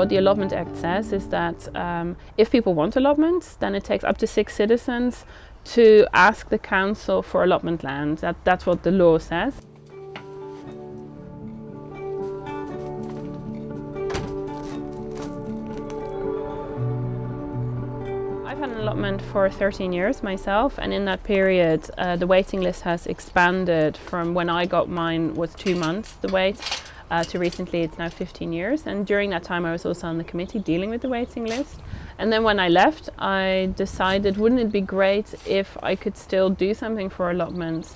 what the Allotment Act says is that if people want allotments, then it takes up to 6 citizens to ask the council for allotment land. That's what the law says. I've had an allotment for 13 years myself, and in that period the waiting list has expanded from when I got mine was 2 months the wait to recently it's now 15 years, and during that time I was also on the committee dealing with the waiting list. And then when I left, I decided wouldn't it be great if I could still do something for allotments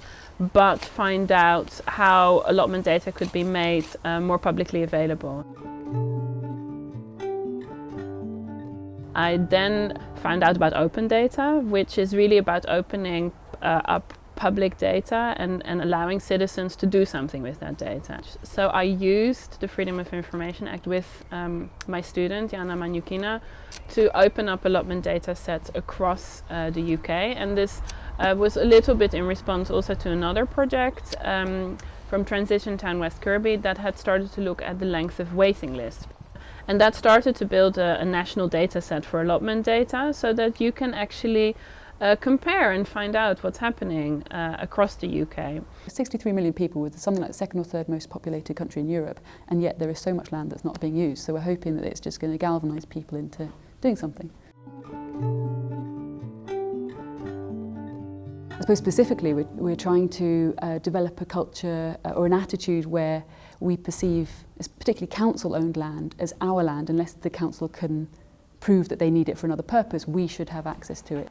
but find out how allotment data could be made more publicly available. I then found out about open data, which is really about opening up public data and allowing citizens to do something with that data. So I used the Freedom of Information Act with my student, Jana Manjukina, to open up allotment data sets across the UK. And this was a little bit in response also to another project from Transition Town West Kirby that had started to look at the length of waiting lists. And that started to build a national data set for allotment data so that you can actually compare and find out what's happening across the UK. 63 million people with something like the second or third most populated country in Europe, and yet there is so much land that's not being used. So we're hoping that it's just going to galvanise people into doing something. I suppose specifically we're trying to develop a culture or an attitude where we perceive, particularly council-owned land, as our land. Unless the council can prove that they need it for another purpose, we should have access to it.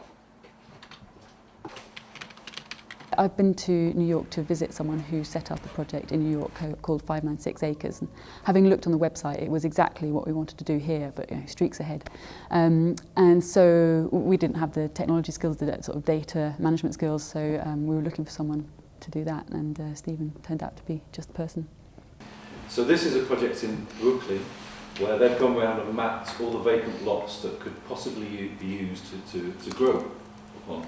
I've been to New York to visit someone who set up a project in New York called 596 Acres. And having looked on the website, it was exactly what we wanted to do here, but streaks ahead. And so we didn't have the technology skills, the sort of data management skills, so we were looking for someone to do that, and Stephen turned out to be just the person. So this is a project in Brooklyn where they've gone around and mapped all the vacant lots that could possibly be used to grow upon.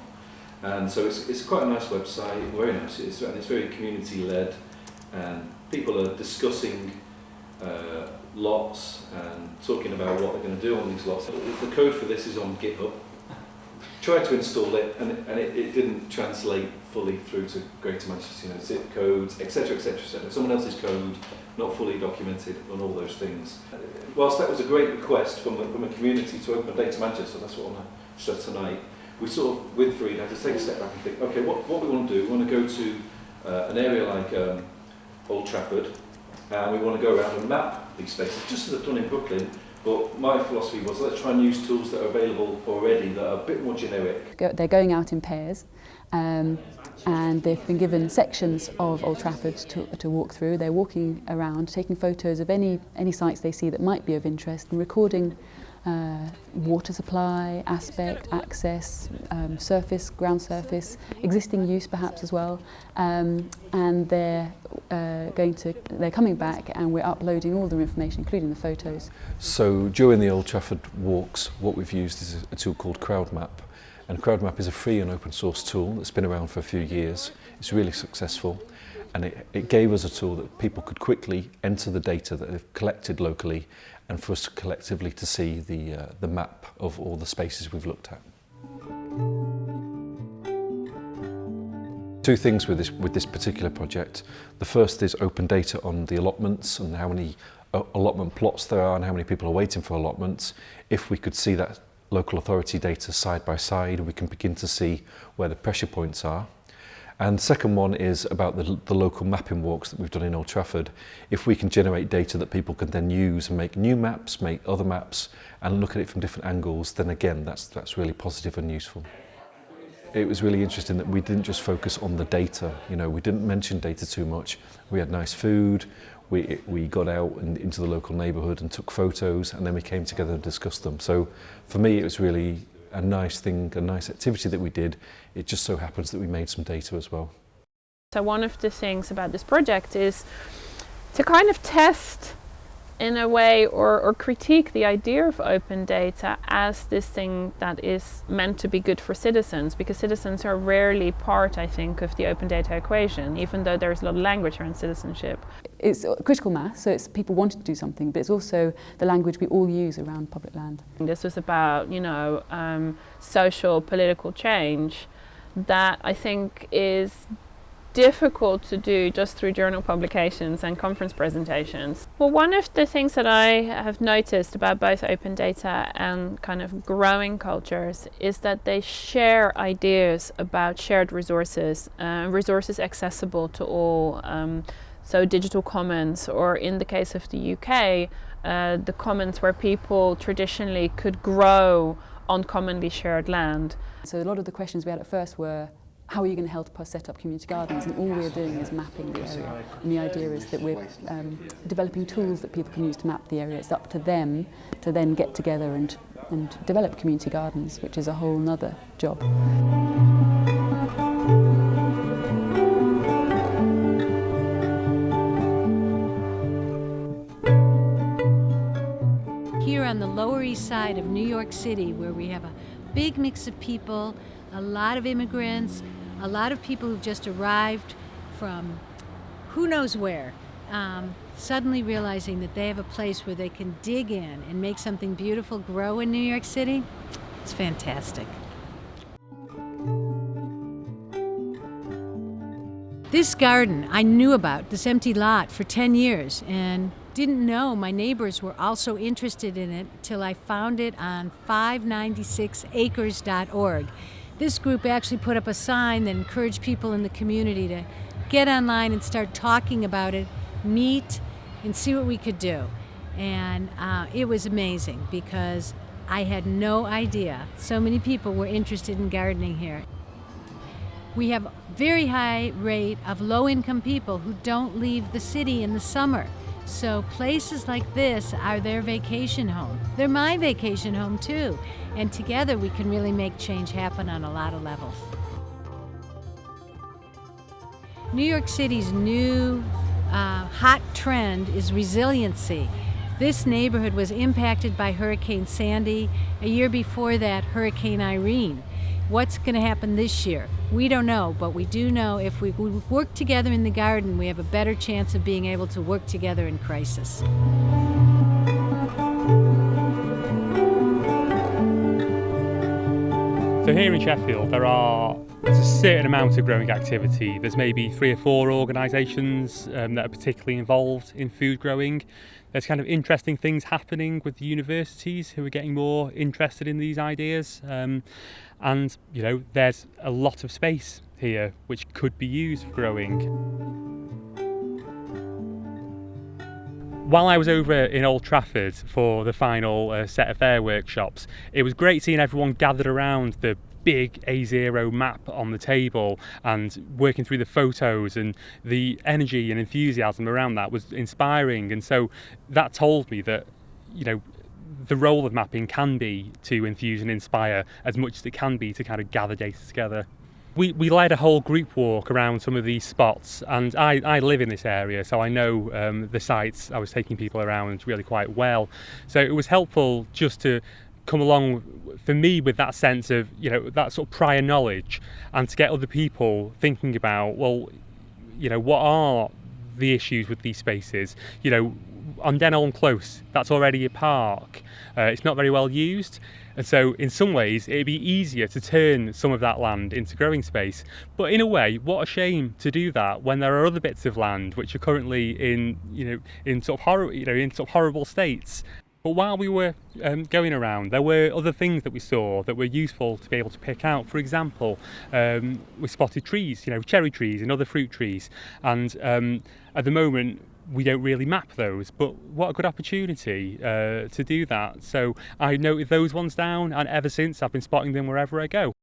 And so it's quite a nice website, very nice, and it's very community-led, and people are discussing lots and talking about what they're going to do on these lots. The code for this is on GitHub. Tried to install it, and it didn't translate fully through to Greater Manchester, zip codes, etc., etc., etc. Someone else's code, not fully documented, and all those things. Whilst that was a great request from a community to open Data Manchester, that's what I want to stress tonight, we sort of, with Freed, had to take a step back and think, okay, what we want to do, we want to go to an area like Old Trafford, and we want to go around and map these spaces, just as they've done in Brooklyn. But my philosophy was, let's try and use tools that are available already that are a bit more generic. They're going out in pairs, and they've been given sections of Old Trafford to walk through. They're walking around, taking photos of any sites they see that might be of interest, and recording water supply, aspect, access, surface, ground surface, existing use perhaps as well, and they're coming back, and we're uploading all the information, including the photos. So during the Old Trafford walks, what we've used is a tool called CrowdMap, and CrowdMap is a free and open source tool that's been around for a few years. It's really successful, and it gave us a tool that people could quickly enter the data that they've collected locally, and for us collectively to see the map of all the spaces we've looked at. Two things with this particular project. The first is open data on the allotments and how many allotment plots there are and how many people are waiting for allotments. If we could see that local authority data side by side, we can begin to see where the pressure points are. And the second one is about the local mapping walks that we've done in Old Trafford. If we can generate data that people can then use and make new maps, make other maps, and look at it from different angles, then again, that's really positive and useful. It was really interesting that we didn't just focus on the data. We didn't mention data too much. We had nice food, we got out into the local neighbourhood and took photos, and then we came together and discussed them. So for me, it was really a nice thing, a nice activity that we did. It just so happens that we made some data as well. So one of the things about this project is to kind of test in a way, or critique the idea of open data as this thing that is meant to be good for citizens, because citizens are rarely part, I think, of the open data equation, even though there's a lot of language around citizenship. It's critical mass, so it's people wanting to do something, but it's also the language we all use around public land. This was about, social, political change that I think is difficult to do just through journal publications and conference presentations. Well, one of the things that I have noticed about both open data and kind of growing cultures is that they share ideas about shared resources, resources accessible to all. So digital commons, or in the case of the UK, the commons where people traditionally could grow on commonly shared land. So a lot of the questions we had at first were, how are you going to help us set up community gardens? And all we're doing is mapping the area. And the idea is that we're developing tools that people can use to map the area. It's up to them to then get together and develop community gardens, which is a whole nother job. Here on the Lower East Side of New York City, where we have a big mix of people, a lot of immigrants, a lot of people who've just arrived from who knows where, suddenly realizing that they have a place where they can dig in and make something beautiful grow in New York City, it's fantastic. This garden I knew about, this empty lot, for 10 years, and didn't know my neighbors were also interested in it till I found it on 596acres.org. This group actually put up a sign that encouraged people in the community to get online and start talking about it, meet, and see what we could do. And it was amazing because I had no idea so many people were interested in gardening here. We have a very high rate of low-income people who don't leave the city in the summer. So places like this are their vacation home. They're my vacation home too. And together we can really make change happen on a lot of levels. New York City's new hot trend is resiliency. This neighborhood was impacted by Hurricane Sandy. A year before that, Hurricane Irene. What's going to happen this year? We don't know, but we do know if we work together in the garden, we have a better chance of being able to work together in crisis. So here in Sheffield, there's a certain amount of growing activity. There's maybe 3 or 4 organisations that are particularly involved in food growing. There's kind of interesting things happening with the universities who are getting more interested in these ideas. And, there's a lot of space here which could be used for growing. While I was over in Old Trafford for the final set of their workshops, it was great seeing everyone gathered around the big A0 map on the table and working through the photos, and the energy and enthusiasm around that was inspiring. And so that told me that, the role of mapping can be to enthuse and inspire as much as it can be to kind of gather data together. We led a whole group walk around some of these spots, and I live in this area, so I know the sites. I was taking people around really quite well. So it was helpful just to come along for me with that sense of, that sort of prior knowledge, and to get other people thinking about, what are the issues with these spaces? On Denholm Close, that's already a park. It's not very well used. And so in some ways, it'd be easier to turn some of that land into growing space. But in a way, what a shame to do that when there are other bits of land which are currently in horrible states. But while we were going around, there were other things that we saw that were useful to be able to pick out. For example, we spotted trees, cherry trees and other fruit trees. And at the moment, we don't really map those, but what a good opportunity to do that. So I noted those ones down, and ever since I've been spotting them wherever I go.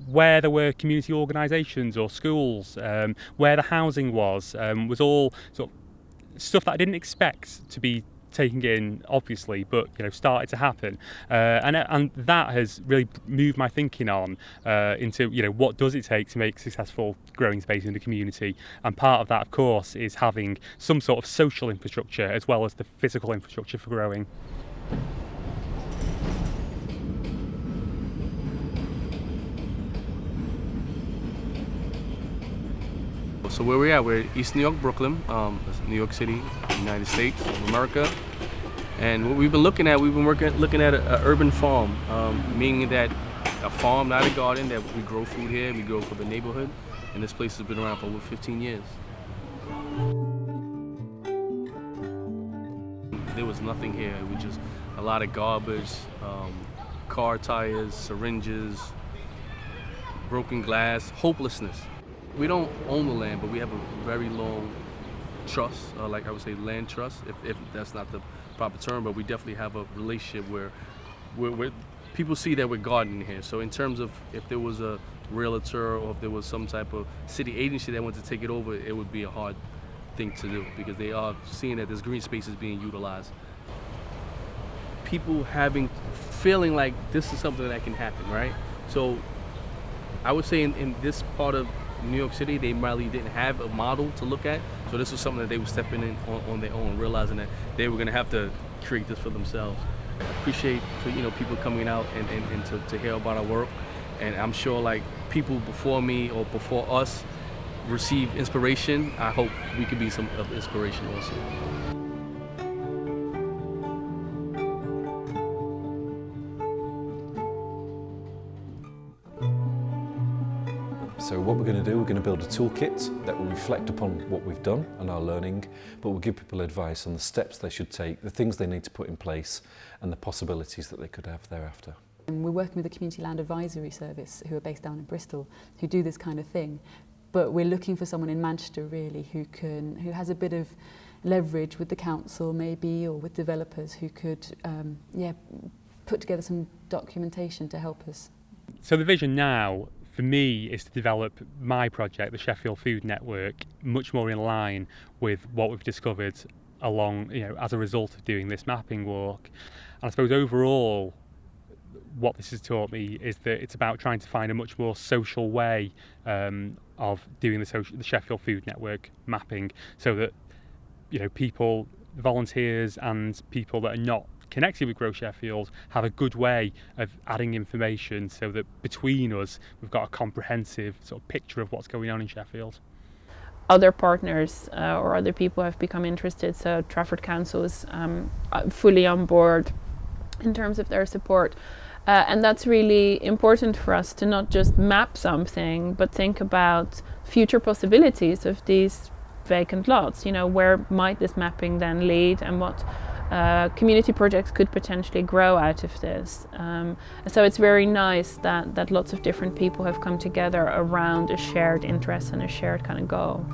Where there were community organisations or schools, where the housing was all sort of stuff that I didn't expect to be taking in, obviously, but started to happen, and that has really moved my thinking on into what does it take to make successful growing space in the community, and part of that, of course, is having some sort of social infrastructure as well as the physical infrastructure for growing. So where we're at, we're East New York, Brooklyn, New York City, United States of America. And what we've been looking at, looking at an urban farm, meaning that a farm, not a garden, that we grow food here, we grow for the neighborhood. And this place has been around for over 15 years. There was nothing here. It was just a lot of garbage, car tires, syringes, broken glass, hopelessness. We don't own the land, but we have a very long trust, like I would say land trust, if that's not the proper term, but we definitely have a relationship where people see that we're gardening here. So in terms of if there was a realtor or if there was some type of city agency that wanted to take it over, it would be a hard thing to do because they are seeing that there's green spaces being utilized. People feeling like this is something that can happen, right? So I would say in this part of New York City, they probably didn't have a model to look at. So this was something that they were stepping in on their own, realizing that they were going to have to create this for themselves. I appreciate people coming out and to hear about our work. And I'm sure like people before me or before us receive inspiration. I hope we could be some of inspiration also. So what we're going to do, we're going to build a toolkit that will reflect upon what we've done and our learning, but we'll give people advice on the steps they should take, the things they need to put in place, and the possibilities that they could have thereafter. And we're working with the Community Land Advisory Service, who are based down in Bristol, who do this kind of thing. But we're looking for someone in Manchester, really, who has a bit of leverage with the council, maybe, or with developers, who could, put together some documentation to help us. So the vision now, for me, is to develop my project, the Sheffield Food Network, much more in line with what we've discovered along, as a result of doing this mapping work. And I suppose overall, what this has taught me is that it's about trying to find a much more social way of doing the Sheffield Food Network mapping, so that people, volunteers, and people that are not connected with Grow Sheffield have a good way of adding information, so that between us we've got a comprehensive sort of picture of what's going on in Sheffield. Other partners or other people have become interested, so Trafford Council is fully on board in terms of their support. And that's really important for us to not just map something, but think about future possibilities of these vacant lots. Where might this mapping then lead, and what community projects could potentially grow out of this. So it's very nice that lots of different people have come together around a shared interest and a shared kind of goal.